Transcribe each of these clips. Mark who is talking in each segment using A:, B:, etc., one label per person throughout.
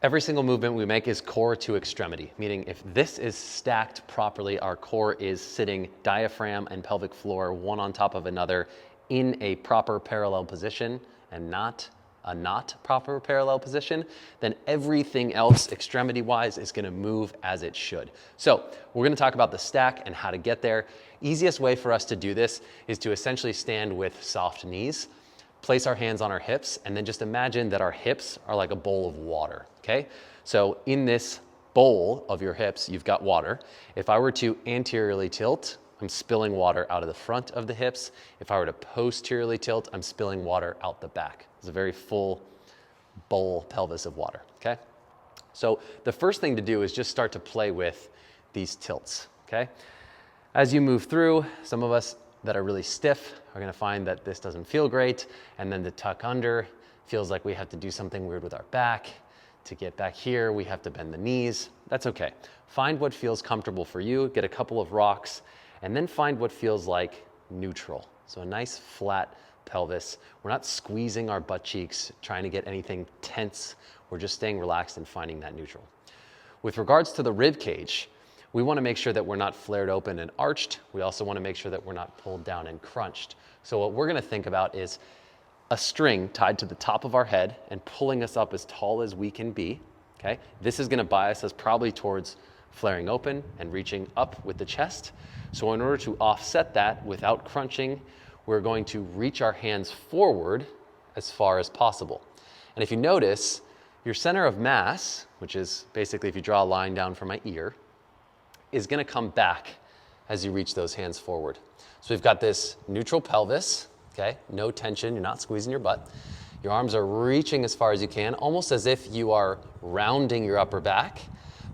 A: Every single movement we make is core to extremity, meaning if this is stacked properly, our core is sitting diaphragm and pelvic floor one on top of another in a proper parallel position and not a not proper parallel position, then everything else extremity-wise is gonna move as it should. So we're gonna talk about the stack and how to get there. Easiest way for us to do this is to essentially stand with soft knees, place our hands on our hips, and then just imagine that our hips are like a bowl of water, okay? So in this bowl of your hips, you've got water. If I were to anteriorly tilt, I'm spilling water out of the front of the hips. If I were to posteriorly tilt, I'm spilling water out the back. It's a very full bowl pelvis of water, okay? So the first thing to do is just start to play with these tilts, okay? As you move through, some of us that are really stiff are gonna find that this doesn't feel great, and then to tuck under feels like we have to do something weird with our back. To get back here, we have to bend the knees. That's okay. Find what feels comfortable for you, get a couple of rocks, and then find what feels like neutral. So a nice flat pelvis. We're not squeezing our butt cheeks, trying to get anything tense. We're just staying relaxed and finding that neutral. With regards to the rib cage, we want to make sure that we're not flared open and arched. We also want to make sure that we're not pulled down and crunched. So what we're going to think about is a string tied to the top of our head and pulling us up as tall as we can be, okay? This is going to bias us probably towards flaring open and reaching up with the chest. So in order to offset that without crunching, we're going to reach our hands forward as far as possible. And if you notice, your center of mass, which is basically if you draw a line down from my ear, is gonna come back as you reach those hands forward. So we've got this neutral pelvis, okay? No tension, you're not squeezing your butt. Your arms are reaching as far as you can, almost as if you are rounding your upper back.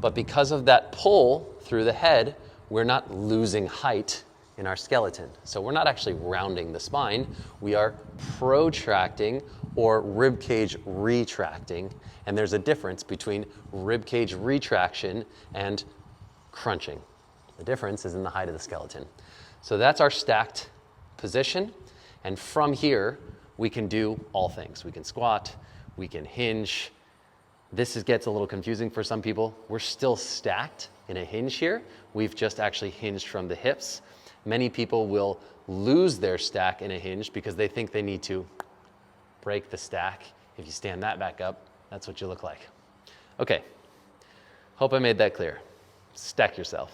A: But because of that pull through the head, we're not losing height in our skeleton. So we're not actually rounding the spine, we are protracting or rib cage retracting. And there's a difference between rib cage retraction and crunching. The difference is in the height of the skeleton. So that's our stacked position. And from here, we can do all things. We can squat, we can hinge. This gets a little confusing for some people. We're still stacked in a hinge here. We've just actually hinged from the hips. Many people will lose their stack in a hinge because they think they need to break the stack. If you stand that back up, that's what you look like. Okay, hope I made that clear. Stack yourself.